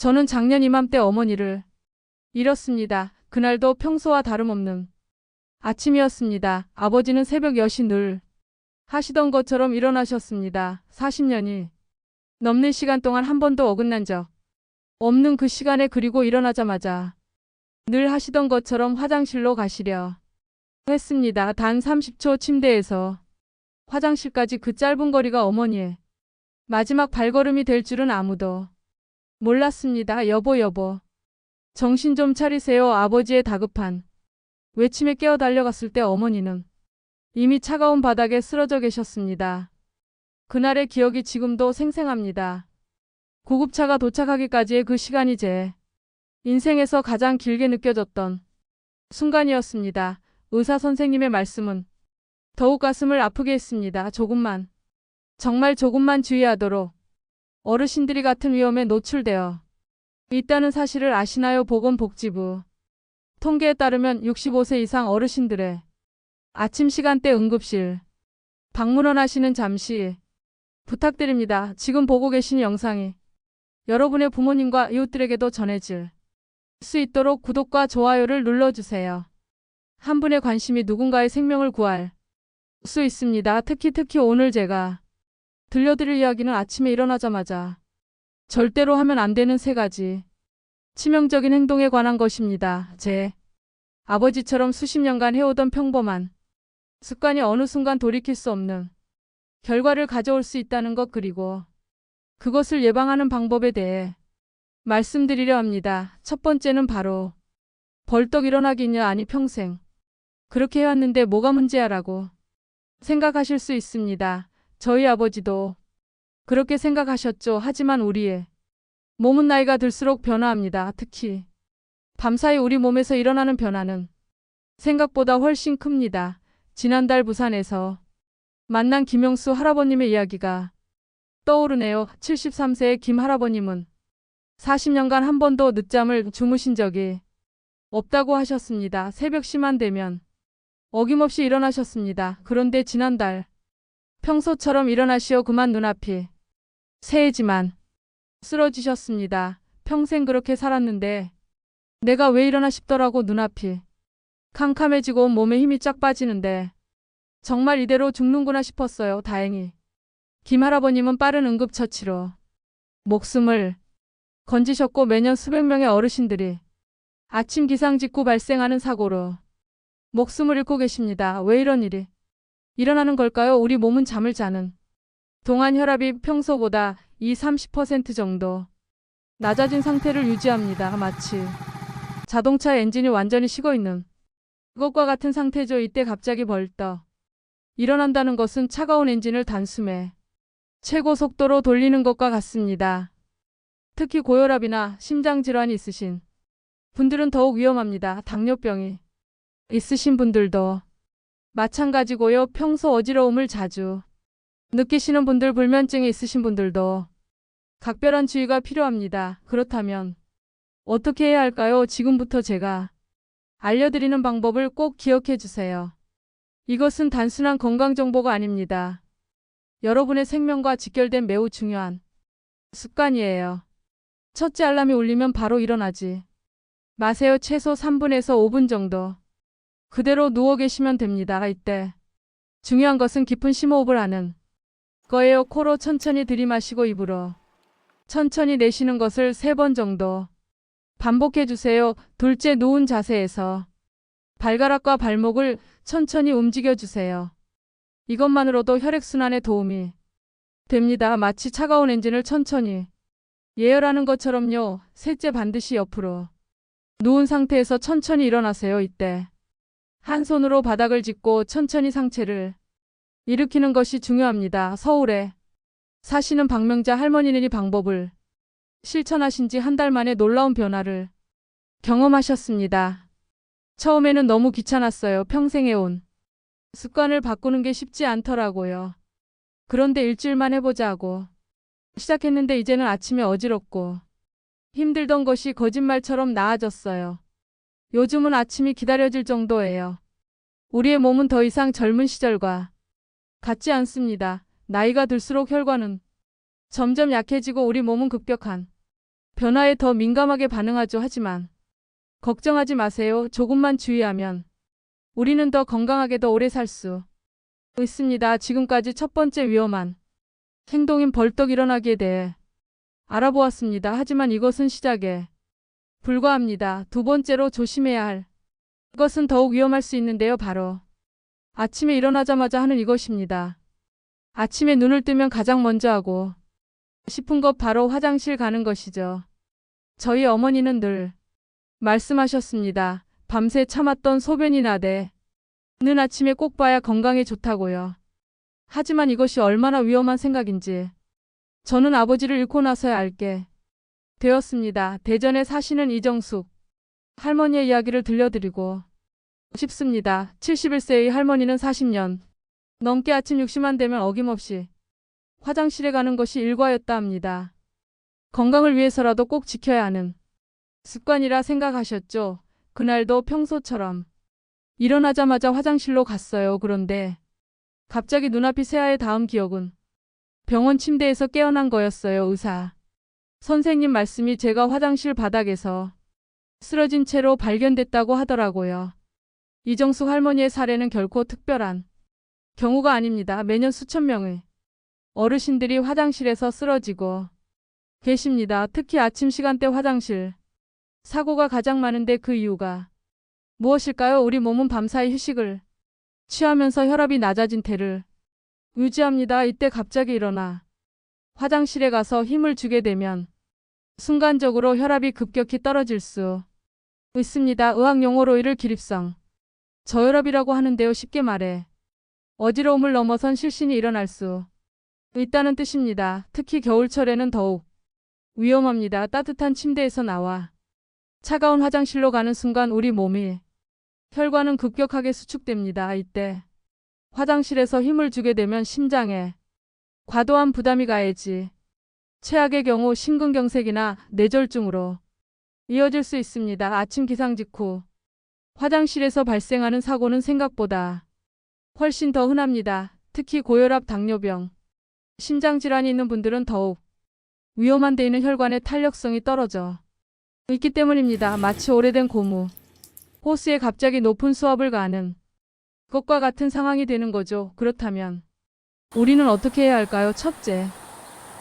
저는 작년 이맘때 어머니를 잃었습니다. 그날도 평소와 다름없는 아침이었습니다. 아버지는 새벽 10시 늘 하시던 것처럼 일어나셨습니다. 40년이 넘는 시간 동안 한 번도 어긋난 적 없는 그 시간에, 그리고 일어나자마자 늘 하시던 것처럼 화장실로 가시려 했습니다. 단 30초 침대에서 화장실까지 그 짧은 거리가 어머니의 마지막 발걸음이 될 줄은 아무도 몰랐습니다. 여보, 여보. 정신 좀 차리세요. 아버지의 다급한 외침에 깨어 달려갔을 때 어머니는 이미 차가운 바닥에 쓰러져 계셨습니다. 그날의 기억이 지금도 생생합니다. 구급차가 도착하기까지의 그 시간이 제 인생에서 가장 길게 느껴졌던 순간이었습니다. 의사 선생님의 말씀은 더욱 가슴을 아프게 했습니다. 조금만, 정말 조금만 주의하도록. 어르신들이 같은 위험에 노출되어 있다는 사실을 아시나요? 보건복지부 통계에 따르면 65세 이상 어르신들의 아침 시간대 응급실 방문원하시는 잠시 부탁드립니다. 지금 보고 계신 영상이 여러분의 부모님과 이웃들에게도 전해질 수 있도록 구독과 좋아요를 눌러주세요. 한 분의 관심이 누군가의 생명을 구할 수 있습니다. 특히 오늘 제가 들려드릴 이야기는 아침에 일어나자마자 절대로 하면 안 되는 3가지 치명적인 행동에 관한 것입니다. 제 아버지처럼 수십 년간 해오던 평범한 습관이 어느 순간 돌이킬 수 없는 결과를 가져올 수 있다는 것, 그리고 그것을 예방하는 방법에 대해 말씀드리려 합니다. 첫 번째는 바로 벌떡 일어나기냐, 아니 평생 그렇게 해왔는데 뭐가 문제야 라고 생각하실 수 있습니다. 저희 아버지도 그렇게 생각하셨죠. 하지만 우리의 몸은 나이가 들수록 변화합니다. 특히 밤사이 우리 몸에서 일어나는 변화는 생각보다 훨씬 큽니다. 지난달 부산에서 만난 김영수 할아버님의 이야기가 떠오르네요. 73세의 김 할아버님은 40년간 한 번도 늦잠을 주무신 적이 없다고 하셨습니다. 새벽 시만 되면 어김없이 일어나셨습니다. 그런데 지난달 평소처럼 일어나시어 그만 눈앞이 새해지만 쓰러지셨습니다. 평생 그렇게 살았는데 내가 왜 이러나 싶더라고. 눈앞이 캄캄해지고 몸에 힘이 쫙 빠지는데 정말 이대로 죽는구나 싶었어요. 다행히 김 할아버님은 빠른 응급처치로 목숨을 건지셨고, 매년 수백 명의 어르신들이 아침 기상 직후 발생하는 사고로 목숨을 잃고 계십니다. 왜 이런 일이 일어나는 걸까요? 우리 몸은 잠을 자는 동안 혈압이 평소보다 20-30% 정도 낮아진 상태를 유지합니다. 마치 자동차 엔진이 완전히 식어 있는 그것과 같은 상태죠. 이때 갑자기 벌떡 일어난다는 것은 차가운 엔진을 단숨에 최고 속도로 돌리는 것과 같습니다. 특히 고혈압이나 심장질환이 있으신 분들은 더욱 위험합니다. 당뇨병이 있으신 분들도 마찬가지고요. 평소 어지러움을 자주 느끼시는 분들, 불면증이 있으신 분들도 각별한 주의가 필요합니다. 그렇다면 어떻게 해야 할까요? 지금부터 제가 알려드리는 방법을 꼭 기억해 주세요. 이것은 단순한 건강 정보가 아닙니다. 여러분의 생명과 직결된 매우 중요한 습관이에요. 첫째, 알람이 울리면 바로 일어나지 마세요. 최소 3분에서 5분 정도 그대로 누워 계시면 됩니다. 이때 중요한 것은 깊은 심호흡을 하는 거예요. 코로 천천히 들이마시고 입으로 천천히 내쉬는 것을 3번 정도 반복해 주세요. 둘째, 누운 자세에서 발가락과 발목을 천천히 움직여 주세요. 이것만으로도 혈액순환에 도움이 됩니다. 마치 차가운 엔진을 천천히 예열하는 것처럼요. 셋째, 반드시 옆으로 누운 상태에서 천천히 일어나세요. 이때 한 손으로 바닥을 짚고 천천히 상체를 일으키는 것이 중요합니다. 서울에 사시는 박명자 할머니는 이 방법을 실천하신 지 한 달 만에 놀라운 변화를 경험하셨습니다. 처음에는 너무 귀찮았어요. 평생 해온 습관을 바꾸는 게 쉽지 않더라고요. 그런데 일주일만 해보자 하고 시작했는데 이제는 아침에 어지럽고 힘들던 것이 거짓말처럼 나아졌어요. 요즘은 아침이 기다려질 정도예요. 우리의 몸은 더 이상 젊은 시절과 같지 않습니다. 나이가 들수록 혈관은 점점 약해지고 우리 몸은 급격한 변화에 더 민감하게 반응하죠. 하지만 걱정하지 마세요. 조금만 주의하면 우리는 더 건강하게 더 오래 살 수 있습니다. 지금까지 첫 번째 위험한 행동인 벌떡 일어나기에 대해 알아보았습니다. 하지만 이것은 시작에 불과합니다. 두 번째로 조심해야 할 것은 더욱 위험할 수 있는데요. 바로 아침에 일어나자마자 하는 이것입니다. 아침에 눈을 뜨면 가장 먼저 하고 싶은 것 바로 화장실 가는 것이죠. 저희 어머니는 늘 말씀하셨습니다. 밤새 참았던 소변이 나대는 아침에 꼭 봐야 건강에 좋다고요. 하지만 이것이 얼마나 위험한 생각인지 저는 아버지를 잃고 나서야 알게 되었습니다. 대전에 사시는 이정숙 할머니의 이야기를 들려드리고 싶습니다. 71세의 할머니는 40년 넘게 아침 6시만 되면 어김없이 화장실에 가는 것이 일과였다 합니다. 건강을 위해서라도 꼭 지켜야 하는 습관이라 생각하셨죠. 그날도 평소처럼 일어나자마자 화장실로 갔어요. 그런데 갑자기 눈앞이 새하얘 닿은 기억은 병원 침대에서 깨어난 거였어요. 의사 선생님 말씀이 제가 화장실 바닥에서 쓰러진 채로 발견됐다고 하더라고요. 이정숙 할머니의 사례는 결코 특별한 경우가 아닙니다. 매년 수천 명의 어르신들이 화장실에서 쓰러지고 계십니다. 특히 아침 시간대 화장실 사고가 가장 많은데 그 이유가 무엇일까요? 우리 몸은 밤사이 휴식을 취하면서 혈압이 낮아진 태를 유지합니다. 이때 갑자기 일어나 화장실에 가서 힘을 주게 되면 순간적으로 혈압이 급격히 떨어질 수 있습니다. 의학 용어로 이를 기립성 저혈압이라고 하는데요. 쉽게 말해 어지러움을 넘어선 실신이 일어날 수 있다는 뜻입니다. 특히 겨울철에는 더욱 위험합니다. 따뜻한 침대에서 나와 차가운 화장실로 가는 순간 우리 몸이 혈관은 급격하게 수축됩니다. 이때 화장실에서 힘을 주게 되면 심장에 과도한 부담이 가해지 최악의 경우 심근경색이나 뇌졸중으로 이어질 수 있습니다. 아침 기상 직후 화장실에서 발생하는 사고는 생각보다 훨씬 더 흔합니다. 특히 고혈압, 당뇨병, 심장질환이 있는 분들은 더욱 위험한 데 있는 혈관의 탄력성이 떨어져 있기 때문입니다. 마치 오래된 고무 호스에 갑자기 높은 수압을 가하는 것과 같은 상황이 되는 거죠. 그렇다면 우리는 어떻게 해야 할까요? 첫째,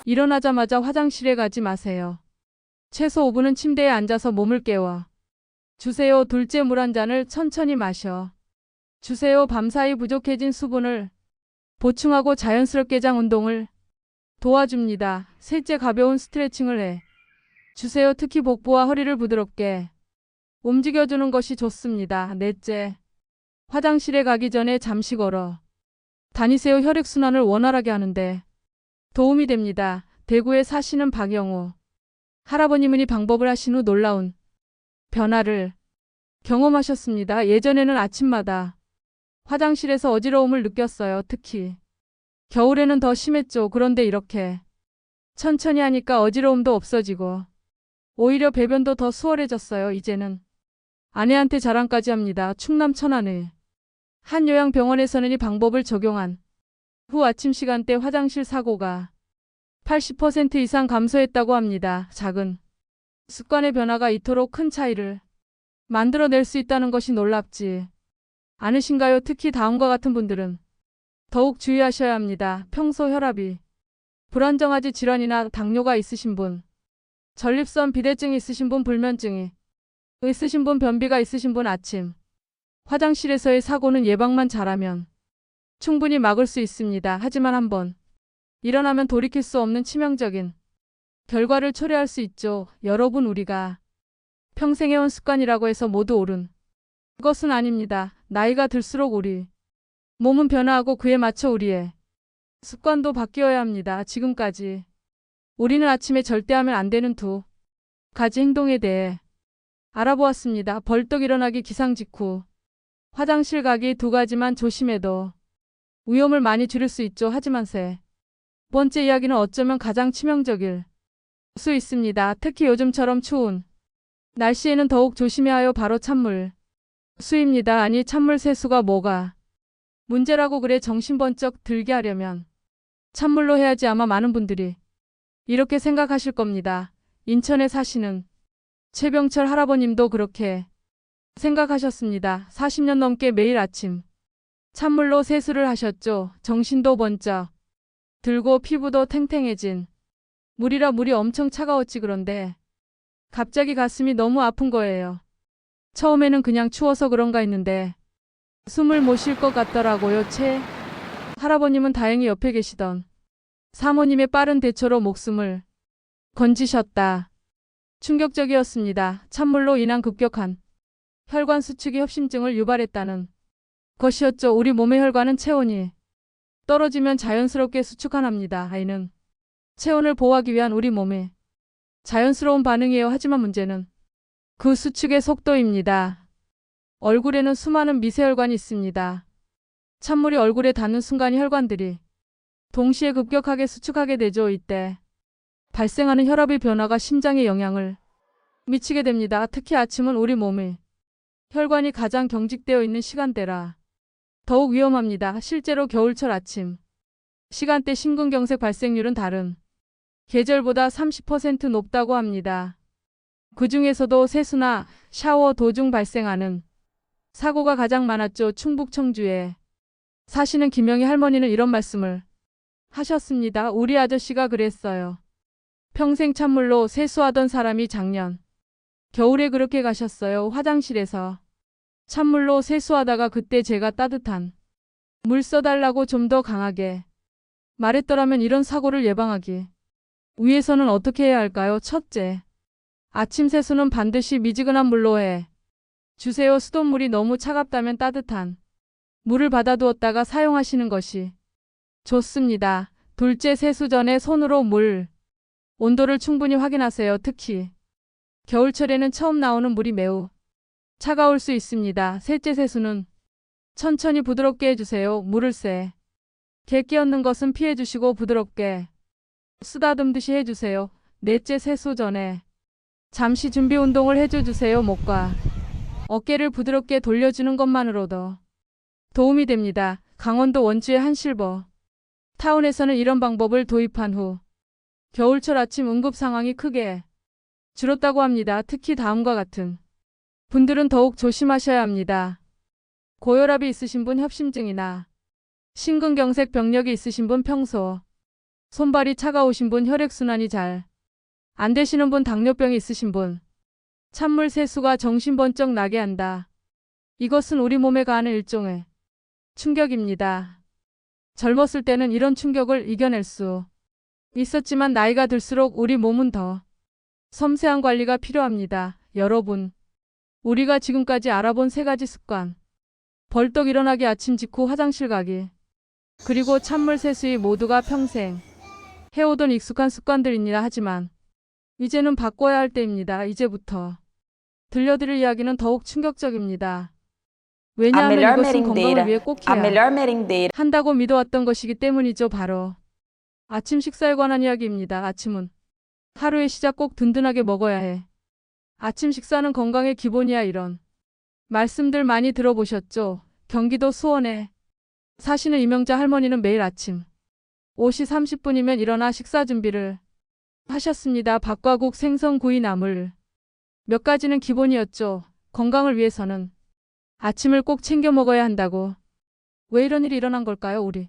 일어나자마자 화장실에 가지 마세요. 최소 5분은 침대에 앉아서 몸을 깨워 주세요. 둘째, 물 한 잔을 천천히 마셔 주세요. 밤사이 부족해진 수분을 보충하고 자연스럽게 장 운동을 도와줍니다. 셋째, 가벼운 스트레칭을 해 주세요. 특히 복부와 허리를 부드럽게 움직여주는 것이 좋습니다. 넷째, 화장실에 가기 전에 잠시 걸어 다니세요. 혈액순환을 원활하게 하는데 도움이 됩니다. 대구에 사시는 박영우 할아버님은 이 방법을 하신 후 놀라운 변화를 경험하셨습니다. 예전에는 아침마다 화장실에서 어지러움을 느꼈어요. 특히 겨울에는 더 심했죠. 그런데 이렇게 천천히 하니까 어지러움도 없어지고 오히려 배변도 더 수월해졌어요. 이제는 아내한테 자랑까지 합니다. 충남 천안의 한 요양병원에서는 이 방법을 적용한 후 아침 시간대 화장실 사고가 80% 이상 감소했다고 합니다. 작은 습관의 변화가 이토록 큰 차이를 만들어낼 수 있다는 것이 놀랍지 않으신가요? 특히 다음과 같은 분들은 더욱 주의하셔야 합니다. 평소 혈압이 불안정하지 질환이나 당뇨가 있으신 분, 전립선 비대증이 있으신 분, 불면증이 있으신 분, 변비가 있으신 분, 아침 화장실에서의 사고는 예방만 잘하면 충분히 막을 수 있습니다. 하지만 한번 일어나면 돌이킬 수 없는 치명적인 결과를 초래할 수 있죠. 여러분, 우리가 평생 해온 습관이라고 해서 모두 옳은 것은 아닙니다. 나이가 들수록 우리 몸은 변화하고 그에 맞춰 우리의 습관도 바뀌어야 합니다. 지금까지 우리는 아침에 절대 하면 안 되는 두 가지 행동에 대해 알아보았습니다. 벌떡 일어나기, 기상 직후 화장실 가기. 두 가지만 조심해도 위험을 많이 줄일 수 있죠. 하지만 세 번째 이야기는 어쩌면 가장 치명적일 수 있습니다. 특히 요즘처럼 추운 날씨에는 더욱 조심해야 하여 바로 찬물 수입니다. 아니, 찬물 세수가 뭐가 문제라고 그래. 정신 번쩍 들게 하려면 찬물로 해야지. 아마 많은 분들이 이렇게 생각하실 겁니다. 인천에 사시는 최병철 할아버님도 그렇게 생각하셨습니다. 40년 넘게 매일 아침 찬물로 세수를 하셨죠. 정신도 번쩍 들고 피부도 탱탱해진 물이라 물이 엄청 차가웠지. 그런데 갑자기 가슴이 너무 아픈 거예요. 처음에는 그냥 추워서 그런가 했는데 숨을 못 쉴 것 같더라고요. 최 할아버님은 다행히 옆에 계시던 사모님의 빠른 대처로 목숨을 건지셨다. 충격적이었습니다. 찬물로 인한 급격한 혈관 수축이 협심증을 유발했다는 것이었죠. 우리 몸의 혈관은 체온이 떨어지면 자연스럽게 수축하납니다. 아이는 체온을 보호하기 위한 우리 몸의 자연스러운 반응이에요. 하지만 문제는 그 수축의 속도입니다. 얼굴에는 수많은 미세혈관이 있습니다. 찬물이 얼굴에 닿는 순간 혈관들이 동시에 급격하게 수축하게 되죠. 이때 발생하는 혈압의 변화가 심장에 영향을 미치게 됩니다. 특히 아침은 우리 몸의 혈관이 가장 경직되어 있는 시간대라 더욱 위험합니다. 실제로 겨울철 아침 시간대 심근경색 발생률은 다른 계절보다 30% 높다고 합니다. 그 중에서도 세수나 샤워 도중 발생하는 사고가 가장 많았죠. 충북 청주에 사시는 김영희 할머니는 이런 말씀을 하셨습니다. 우리 아저씨가 그랬어요. 평생 찬물로 세수하던 사람이 작년 겨울에 그렇게 가셨어요. 화장실에서 찬물로 세수하다가 그때 제가 따뜻한 물 써달라고 좀 더 강하게 말했더라면 이런 사고를 예방하기 위해서는 어떻게 해야 할까요? 첫째, 아침 세수는 반드시 미지근한 물로 해 주세요. 수돗물이 너무 차갑다면 따뜻한 물을 받아두었다가 사용하시는 것이 좋습니다. 둘째, 세수 전에 손으로 물 온도를 충분히 확인하세요. 특히 겨울철에는 처음 나오는 물이 매우 차가울 수 있습니다. 셋째, 세수는 천천히 부드럽게 해주세요. 물을 세게 끼얹는 것은 피해주시고 부드럽게 쓰다듬듯이 해주세요. 넷째, 세수 전에 잠시 준비 운동을 해주세요. 목과 어깨를 부드럽게 돌려주는 것만으로도 도움이 됩니다. 강원도 원주의 한 실버 타운에서는 이런 방법을 도입한 후 겨울철 아침 응급 상황이 크게 줄었다고 합니다. 특히 다음과 같은 분들은 더욱 조심하셔야 합니다. 고혈압이 있으신 분, 협심증이나 심근경색 병력이 있으신 분, 평소 손발이 차가우신 분, 혈액순환이 잘 안 되시는 분, 당뇨병이 있으신 분, 찬물 세수가 정신 번쩍 나게 한다. 이것은 우리 몸에 가하는 일종의 충격입니다. 젊었을 때는 이런 충격을 이겨낼 수 있었지만 나이가 들수록 우리 몸은 더 섬세한 관리가 필요합니다. 여러분, 우리가 지금까지 알아본 세 가지 습관, 벌떡 일어나기, 아침 직후 화장실 가기, 그리고 찬물 세수이 모두가 평생 해오던 익숙한 습관들입니다. 하지만 이제는 바꿔야 할 때입니다. 이제부터 들려드릴 이야기는 더욱 충격적입니다. 왜냐하면 이것은 건강을 위해 꼭 해야 한다고 믿어왔던 것이기 때문이죠. 바로 아침 식사에 관한 이야기입니다. 아침은 하루의 시작, 꼭 든든하게 먹어야 해. 아침 식사는 건강의 기본이야. 이런 말씀들 많이 들어보셨죠? 경기도 수원에 사시는 이명자 할머니는 매일 아침 5시 30분이면 일어나 식사 준비를 하셨습니다. 밥과 국, 생선, 구이, 나물 몇 가지는 기본이었죠. 건강을 위해서는 아침을 꼭 챙겨 먹어야 한다고. 왜 이런 일이 일어난 걸까요? 우리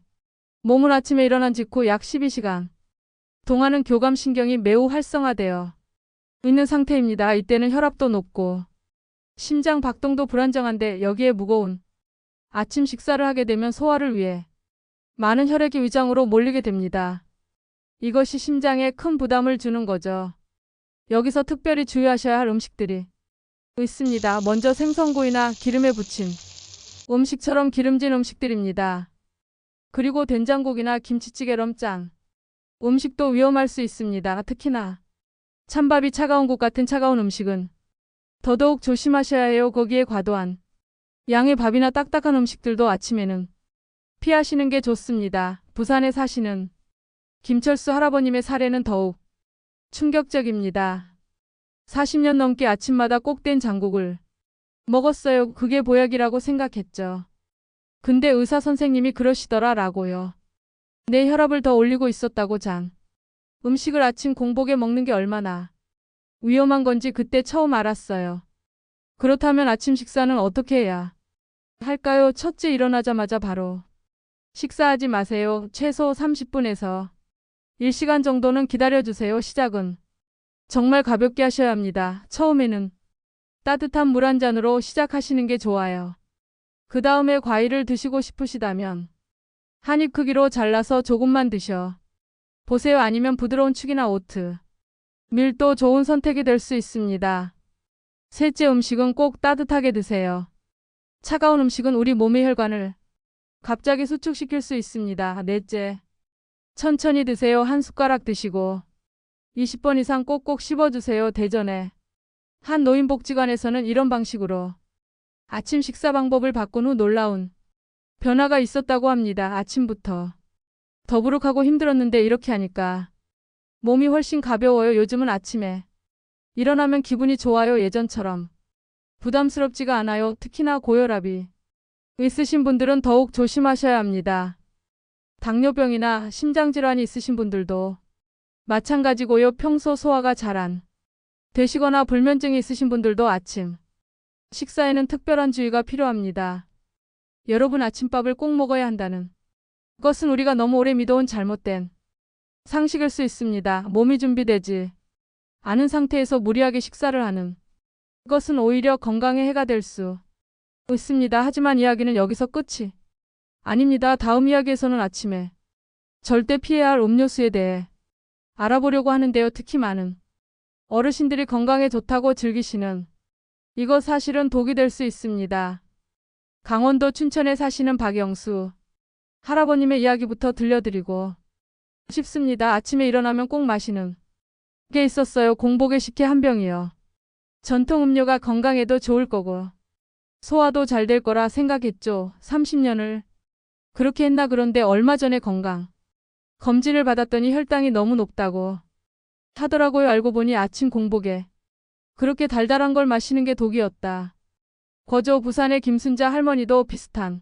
몸은 아침에 일어난 직후 약 12시간 동안은 교감신경이 매우 활성화되어 있는 상태입니다. 이때는 혈압도 높고 심장 박동도 불안정한데 여기에 무거운 아침 식사를 하게 되면 소화를 위해 많은 혈액이 위장으로 몰리게 됩니다. 이것이 심장에 큰 부담을 주는 거죠. 여기서 특별히 주의하셔야 할 음식들이 있습니다. 먼저 생선구이나 기름에 부친 음식처럼 기름진 음식들입니다. 그리고 된장국이나 김치찌개럼 짠 음식도 위험할 수 있습니다. 특히나 찬밥이 차가운 국 같은 차가운 음식은 더더욱 조심하셔야 해요. 거기에 과도한 양의 밥이나 딱딱한 음식들도 아침에는 피하시는 게 좋습니다. 부산에 사시는 김철수 할아버님의 사례는 더욱 충격적입니다. 40년 넘게 아침마다 꼭 된장국을 먹었어요. 그게 보약이라고 생각했죠. 근데 의사 선생님이 그러시더라고요. 내 혈압을 더 올리고 있었다고. 음식을 아침 공복에 먹는 게 얼마나 위험한 건지 그때 처음 알았어요. 그렇다면 아침 식사는 어떻게 해야 할까요? 첫째, 일어나자마자 바로 식사하지 마세요. 최소 30분에서 1시간 정도는 기다려주세요. 시작은 정말 가볍게 하셔야 합니다. 처음에는 따뜻한 물 한 잔으로 시작하시는 게 좋아요. 그 다음에 과일을 드시고 싶으시다면 한 입 크기로 잘라서 조금만 드셔 보세요. 아니면 부드러운 죽이나 오트 밀도 좋은 선택이 될 수 있습니다. 셋째, 음식은 꼭 따뜻하게 드세요. 차가운 음식은 우리 몸의 혈관을 갑자기 수축시킬 수 있습니다. 넷째, 천천히 드세요. 한 숟가락 드시고 20번 이상 꼭꼭 씹어주세요. 대전에 한 노인복지관에서는 이런 방식으로 아침 식사 방법을 바꾼 후 놀라운 변화가 있었다고 합니다. 아침부터 더부룩하고 힘들었는데 이렇게 하니까 몸이 훨씬 가벼워요. 요즘은 아침에 일어나면 기분이 좋아요. 예전처럼 부담스럽지가 않아요. 특히나 고혈압이 있으신 분들은 더욱 조심하셔야 합니다. 당뇨병이나 심장질환이 있으신 분들도 마찬가지고요. 평소 소화가 잘 안 되시거나 불면증이 있으신 분들도 아침 식사에는 특별한 주의가 필요합니다. 여러분, 아침밥을 꼭 먹어야 한다는 것은 우리가 너무 오래 믿어온 잘못된 상식일 수 있습니다. 몸이 준비되지 않은 상태에서 무리하게 식사를 하는 것은 오히려 건강에 해가 될 수 있습니다. 하지만 이야기는 여기서 끝이 아닙니다. 다음 이야기에서는 아침에 절대 피해야 할 음료수에 대해 알아보려고 하는데요. 특히 많은 어르신들이 건강에 좋다고 즐기시는 이거 사실은 독이 될 수 있습니다. 강원도 춘천에 사시는 박영수 할아버님의 이야기부터 들려드리고 싶습니다. 아침에 일어나면 꼭 마시는 게 있었어요. 공복에 식혜 한 병이요. 전통 음료가 건강에도 좋을 거고 소화도 잘 될 거라 생각했죠. 30년을 그렇게 했나. 그런데 얼마 전에 건강 검진을 받았더니 혈당이 너무 높다고 하더라고요. 알고 보니 아침 공복에 그렇게 달달한 걸 마시는 게 독이었다. 거저 부산의 김순자 할머니도 비슷한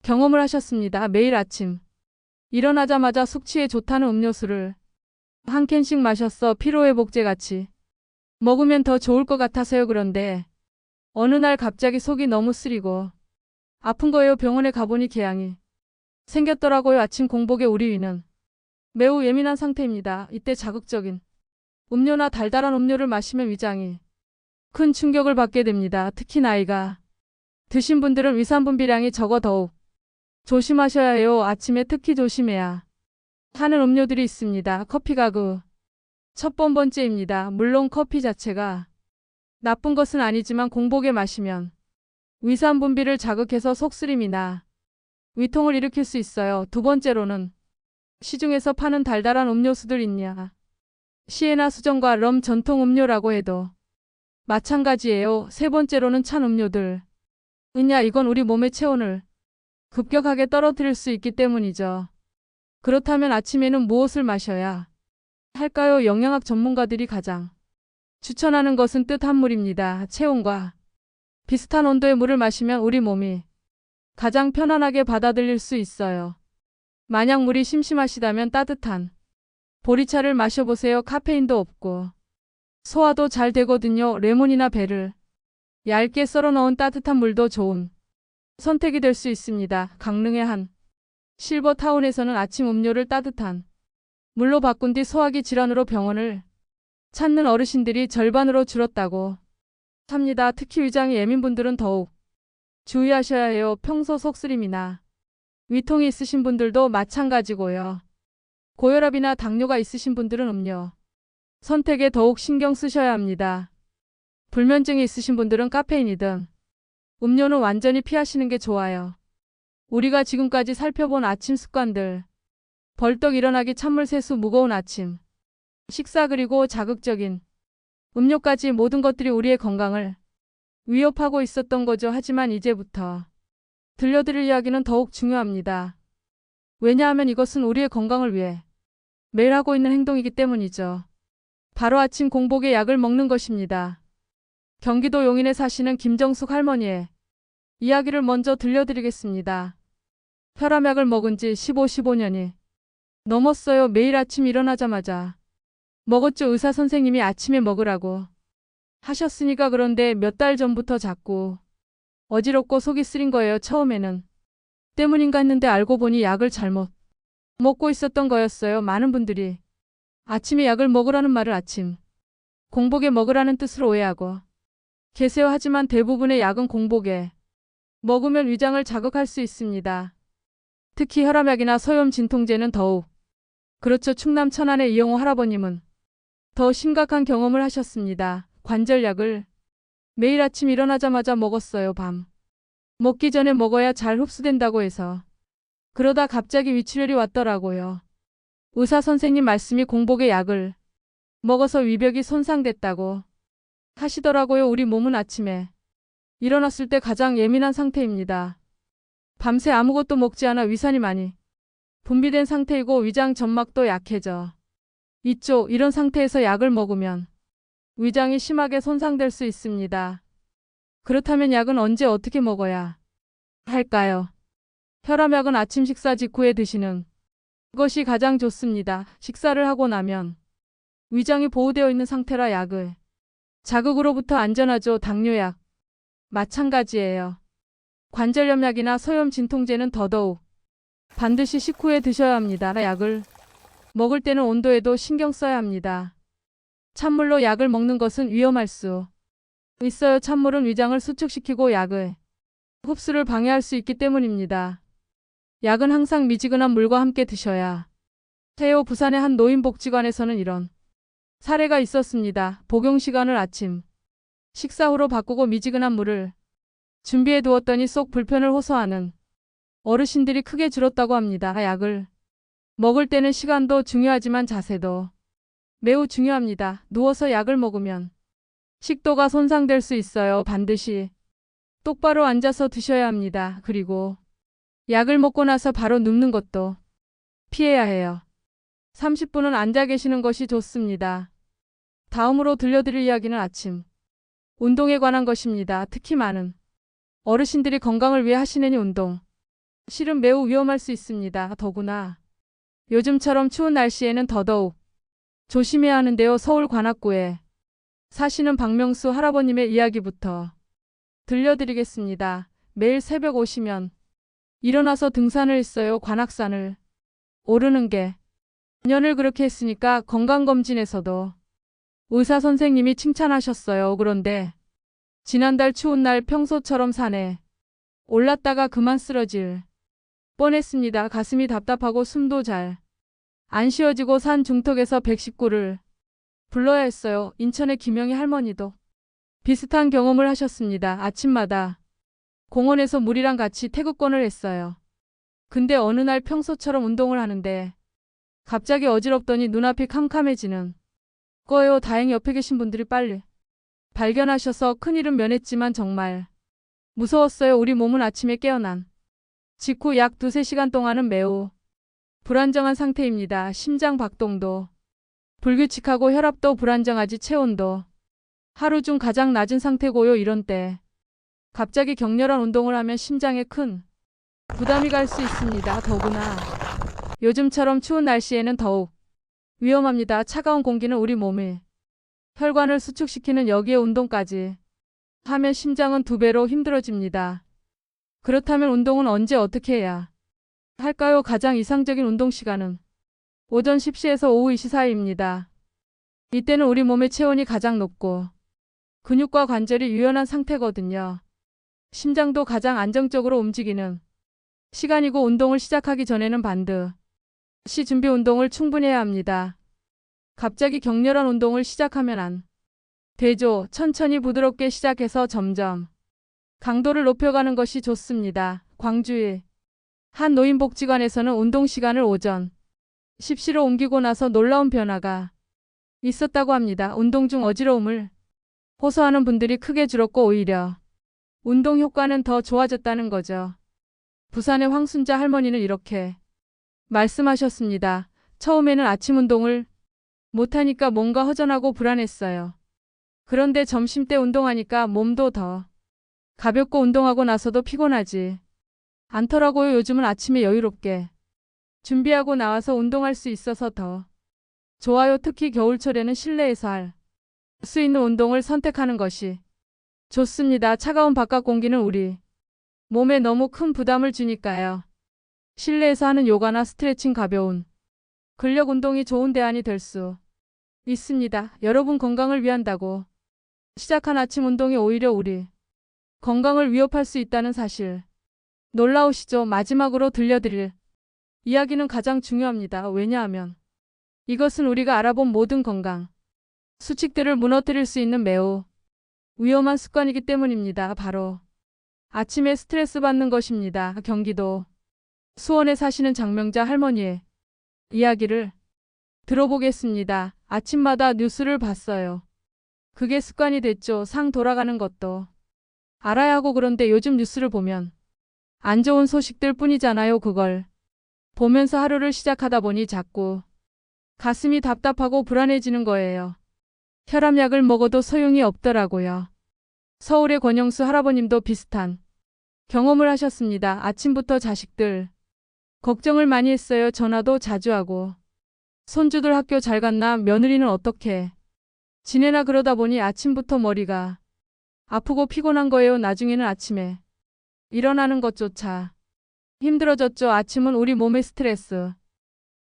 경험을 하셨습니다. 매일 아침 일어나자마자 숙취에 좋다는 음료수를 한 캔씩 마셨어. 피로회복제 같이 먹으면 더 좋을 것 같아서요. 그런데 어느 날 갑자기 속이 너무 쓰리고 아픈 거예요. 병원에 가보니 궤양이 생겼더라고요. 아침 공복에 우리 위는 매우 예민한 상태입니다. 이때 자극적인 음료나 달달한 음료를 마시면 위장이 큰 충격을 받게 됩니다. 특히 나이가 드신 분들은 위산 분비량이 적어 더욱 조심하셔야 해요. 아침에 특히 조심해야 하는 음료들이 있습니다. 커피가 첫 번째입니다. 물론 커피 자체가 나쁜 것은 아니지만 공복에 마시면 위산 분비를 자극해서 속쓰림이나 위통을 일으킬 수 있어요. 두 번째로는 시중에서 파는 달달한 음료수들 있냐. 시에나 수정과 럼 전통 음료라고 해도 마찬가지예요. 세 번째로는 찬 음료들 있냐. 이건 우리 몸의 체온을 급격하게 떨어뜨릴 수 있기 때문이죠. 그렇다면 아침에는 무엇을 마셔야 할까요? 영양학 전문가들이 가장 추천하는 것은 뜨뜻한 물입니다. 체온과 비슷한 온도의 물을 마시면 우리 몸이 가장 편안하게 받아들일 수 있어요. 만약 물이 심심하시다면 따뜻한 보리차를 마셔보세요. 카페인도 없고 소화도 잘 되거든요. 레몬이나 배를 얇게 썰어 넣은 따뜻한 물도 좋은 선택이 될 수 있습니다. 강릉의 한 실버타운에서는 아침 음료를 따뜻한 물로 바꾼 뒤 소화기 질환으로 병원을 찾는 어르신들이 절반으로 줄었다고 합니다. 특히 위장이 예민 분들은 더욱 주의하셔야 해요. 평소 속쓰림이나 위통이 있으신 분들도 마찬가지고요. 고혈압이나 당뇨가 있으신 분들은 음료 선택에 더욱 신경 쓰셔야 합니다. 불면증이 있으신 분들은 카페인이든 음료는 완전히 피하시는 게 좋아요. 우리가 지금까지 살펴본 아침 습관들, 벌떡 일어나기, 찬물 세수, 무거운 아침 식사, 그리고 자극적인 음료까지 모든 것들이 우리의 건강을 위협하고 있었던 거죠. 하지만 이제부터 들려드릴 이야기는 더욱 중요합니다. 왜냐하면 이것은 우리의 건강을 위해 매일 하고 있는 행동이기 때문이죠. 바로 아침 공복에 약을 먹는 것입니다. 경기도 용인에 사시는 김정숙 할머니의 이야기를 먼저 들려드리겠습니다. 혈압약을 먹은 지 15년이 넘었어요. 매일 아침 일어나자마자 먹었죠. 의사 선생님이 아침에 먹으라고 하셨으니까. 그런데 몇 달 전부터 자꾸 어지럽고 속이 쓰린 거예요. 처음에는 때문인가 했는데 알고 보니 약을 잘못 먹고 있었던 거였어요. 많은 분들이 아침에 약을 먹으라는 말을 아침 공복에 먹으라는 뜻으로 오해하고 계세요. 하지만 대부분의 약은 공복에 먹으면 위장을 자극할 수 있습니다. 특히 혈압약이나 소염 진통제는 더욱 그렇죠. 충남 천안의 이영호 할아버님은 더 심각한 경험을 하셨습니다. 관절약을 매일 아침 일어나자마자 먹었어요. 밤 먹기 전에 먹어야 잘 흡수된다고 해서. 그러다 갑자기 위출혈이 왔더라고요. 의사 선생님 말씀이 공복에 약을 먹어서 위벽이 손상됐다고 하시더라고요. 우리 몸은 아침에 일어났을 때 가장 예민한 상태입니다. 밤새 아무것도 먹지 않아 위산이 많이 분비된 상태이고 위장 점막도 약해져 있죠. 이런 상태에서 약을 먹으면 위장이 심하게 손상될 수 있습니다. 그렇다면 약은 언제 어떻게 먹어야 할까요? 혈압약은 아침 식사 직후에 드시는 것이 가장 좋습니다. 식사를 하고 나면 위장이 보호되어 있는 상태라 약을 자극으로부터 안전하죠. 당뇨약 마찬가지예요. 관절염약이나 소염 진통제는 더더욱 반드시 식후에 드셔야 합니다. 약을 먹을 때는 온도에도 신경 써야 합니다. 찬물로 약을 먹는 것은 위험할 수 있어요. 찬물은 위장을 수축시키고 약의 흡수를 방해할 수 있기 때문입니다. 약은 항상 미지근한 물과 함께 드셔야 해요. 부산의 한 노인복지관에서는 이런 사례가 있었습니다. 복용 시간을 아침 식사 후로 바꾸고 미지근한 물을 준비해 두었더니 속 불편을 호소하는 어르신들이 크게 줄었다고 합니다. 약을 먹을 때는 시간도 중요하지만 자세도 매우 중요합니다. 누워서 약을 먹으면 식도가 손상될 수 있어요. 반드시 똑바로 앉아서 드셔야 합니다. 그리고 약을 먹고 나서 바로 눕는 것도 피해야 해요. 30분은 앉아 계시는 것이 좋습니다. 다음으로 들려드릴 이야기는 아침 운동에 관한 것입니다. 특히 많은 어르신들이 건강을 위해 하시는 이 운동 실은 매우 위험할 수 있습니다. 더구나 요즘처럼 추운 날씨에는 더더욱 조심해야 하는데요. 서울 관악구에 사시는 박명수 할아버님의 이야기부터 들려드리겠습니다. 매일 새벽 오시면 일어나서 등산을 했어요. 관악산을 오르는 게 년을 그렇게 했으니까 건강검진에서도 의사 선생님이 칭찬하셨어요. 그런데 지난달 추운 날 평소처럼 산에 올랐다가 그만 쓰러질 뻔했습니다. 가슴이 답답하고 숨도 잘 안 쉬어지고 산 중턱에서 119를 불러야 했어요. 인천의 김영희 할머니도 비슷한 경험을 하셨습니다. 아침마다 공원에서 물이랑 같이 태극권을 했어요. 근데 어느 날 평소처럼 운동을 하는데 갑자기 어지럽더니 눈앞이 캄캄해지는 거예요. 다행히 옆에 계신 분들이 빨리 발견하셔서 큰일은 면했지만 정말 무서웠어요. 우리 몸은 아침에 깨어난 직후 약 2~3시간 동안은 매우 불안정한 상태입니다. 심장 박동도 불규칙하고 혈압도 불안정하지 체온도 하루 중 가장 낮은 상태고요. 이런 때 갑자기 격렬한 운동을 하면 심장에 큰 부담이 갈 수 있습니다. 더구나 요즘처럼 추운 날씨에는 더욱 위험합니다. 차가운 공기는 우리 몸의 혈관을 수축시키는 여기에 운동까지 하면 심장은 2배로 힘들어집니다. 그렇다면 운동은 언제 어떻게 해야 할까요? 가장 이상적인 운동 시간은 오전 10시에서 오후 2시 사이입니다. 이때는 우리 몸의 체온이 가장 높고 근육과 관절이 유연한 상태거든요. 심장도 가장 안정적으로 움직이는 시간이고 운동을 시작하기 전에는 반드시 준비 운동을 충분히 해야 합니다. 갑자기 격렬한 운동을 시작하면 안 되죠. 천천히 부드럽게 시작해서 점점 강도를 높여가는 것이 좋습니다. 광주의 한 노인복지관에서는 운동 시간을 오전 10시로 옮기고 나서 놀라운 변화가 있었다고 합니다. 운동 중 어지러움을 호소하는 분들이 크게 줄었고 오히려 운동 효과는 더 좋아졌다는 거죠. 부산의 황순자 할머니는 이렇게 말씀하셨습니다. 처음에는 아침 운동을 못하니까 뭔가 허전하고 불안했어요. 그런데 점심때 운동하니까 몸도 더 가볍고 운동하고 나서도 피곤하지 않더라고요. 요즘은 아침에 여유롭게 준비하고 나와서 운동할 수 있어서 더 좋아요. 특히 겨울철에는 실내에서 할 수 있는 운동을 선택하는 것이 좋습니다. 차가운 바깥 공기는 우리 몸에 너무 큰 부담을 주니까요. 실내에서 하는 요가나 스트레칭 가벼운 근력 운동이 좋은 대안이 될 수 있습니다. 여러분 건강을 위한다고 시작한 아침 운동이 오히려 우리 건강을 위협할 수 있다는 사실. 놀라우시죠? 마지막으로 들려드릴 이야기는 가장 중요합니다. 왜냐하면 이것은 우리가 알아본 모든 건강 수칙들을 무너뜨릴 수 있는 매우 위험한 습관이기 때문입니다. 바로 아침에 스트레스 받는 것입니다. 경기도 수원에 사시는 장명자 할머니의 이야기를 들어보겠습니다. 아침마다 뉴스를 봤어요. 그게 습관이 됐죠. 상 돌아가는 것도 알아야 하고 그런데 요즘 뉴스를 보면 안 좋은 소식들 뿐이잖아요. 그걸 보면서 하루를 시작하다 보니 자꾸 가슴이 답답하고 불안해지는 거예요. 혈압약을 먹어도 소용이 없더라고요. 서울의 권영수 할아버님도 비슷한 경험을 하셨습니다. 아침부터 자식들 걱정을 많이 했어요. 전화도 자주 하고 손주들 학교 잘 갔나 며느리는 어떻게 지내나 그러다 보니 아침부터 머리가 아프고 피곤한 거예요. 나중에는 아침에 일어나는 것조차 힘들어졌죠. 아침은 우리 몸의 스트레스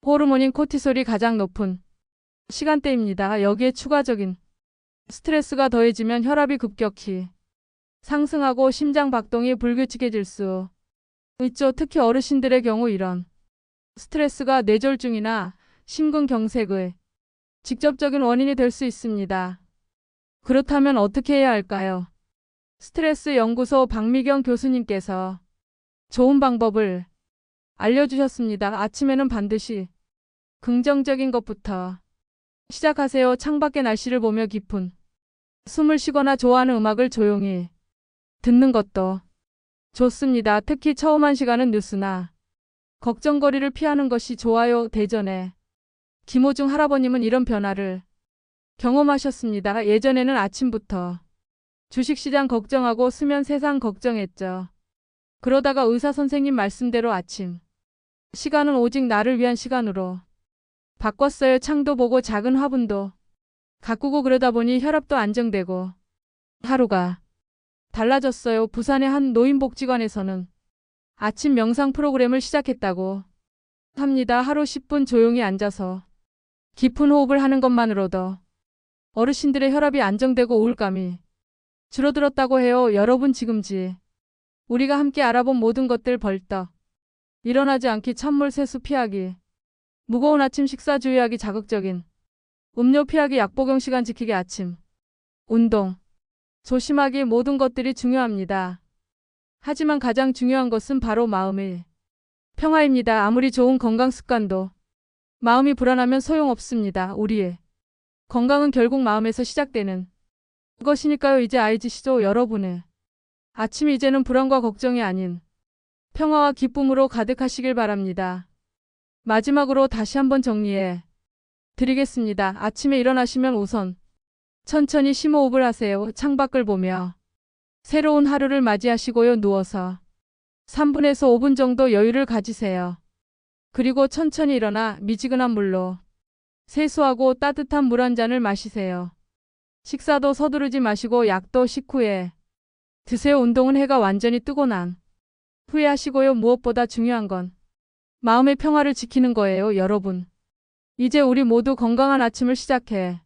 호르몬인 코티솔이 가장 높은 시간대입니다. 여기에 추가적인 스트레스가 더해지면 혈압이 급격히 상승하고 심장 박동이 불규칙해질 수 있죠. 특히 어르신들의 경우 이런 스트레스가 뇌졸중이나 심근경색의 직접적인 원인이 될 수 있습니다. 그렇다면 어떻게 해야 할까요? 스트레스 연구소 박미경 교수님께서 좋은 방법을 알려주셨습니다. 아침에는 반드시 긍정적인 것부터 시작하세요. 창밖의 날씨를 보며 깊은 숨을 쉬거나 좋아하는 음악을 조용히 듣는 것도 좋습니다. 특히 처음 한 시간은 뉴스나 걱정거리를 피하는 것이 좋아요. 대전의 김호중 할아버님은 이런 변화를 경험하셨습니다. 예전에는 아침부터 주식시장 걱정하고 수면 세상 걱정했죠. 그러다가 의사 선생님 말씀대로 아침 시간은 오직 나를 위한 시간으로 바꿨어요. 창도 보고 작은 화분도 가꾸고 그러다 보니 혈압도 안정되고 하루가 달라졌어요. 부산의 한 노인복지관에서는 아침 명상 프로그램을 시작했다고 합니다. 하루 10분 조용히 앉아서 깊은 호흡을 하는 것만으로도 어르신들의 혈압이 안정되고 우울감이 줄어들었다고 해요. 여러분 지금지 우리가 함께 알아본 모든 것들 벌떡 일어나지 않기, 찬물 세수 피하기, 무거운 아침 식사 주의하기, 자극적인 음료 피하기, 약복용 시간 지키기, 아침 운동 조심하기, 모든 것들이 중요합니다. 하지만 가장 중요한 것은 바로 마음의 평화입니다. 아무리 좋은 건강 습관도 마음이 불안하면 소용없습니다. 우리의 건강은 결국 마음에서 시작되는 것이니까요. 이제 알지시죠? 여러분의 아침이 이제는 불안과 걱정이 아닌 평화와 기쁨으로 가득하시길 바랍니다. 마지막으로 다시 한번 정리해 드리겠습니다. 아침에 일어나시면 우선 천천히 심호흡을 하세요. 창밖을 보며 새로운 하루를 맞이하시고요. 누워서 3분에서 5분 정도 여유를 가지세요. 그리고 천천히 일어나 미지근한 물로 세수하고 따뜻한 물 한 잔을 마시세요. 식사도 서두르지 마시고 약도 식후에 드세요. 운동은 해가 완전히 뜨고 난 후에 하시고요. 무엇보다 중요한 건 마음의 평화를 지키는 거예요. 여러분, 이제 우리 모두 건강한 아침을 시작해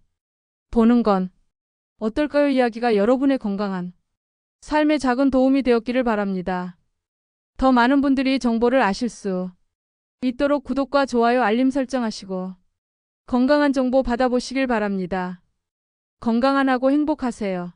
보는 건 어떨까요? 이야기가 여러분의 건강한 삶에 작은 도움이 되었기를 바랍니다. 더 많은 분들이 정보를 아실 수 있도록 구독과 좋아요, 알림 설정하시고 건강한 정보 받아보시길 바랍니다. 건강한 하고 행복하세요.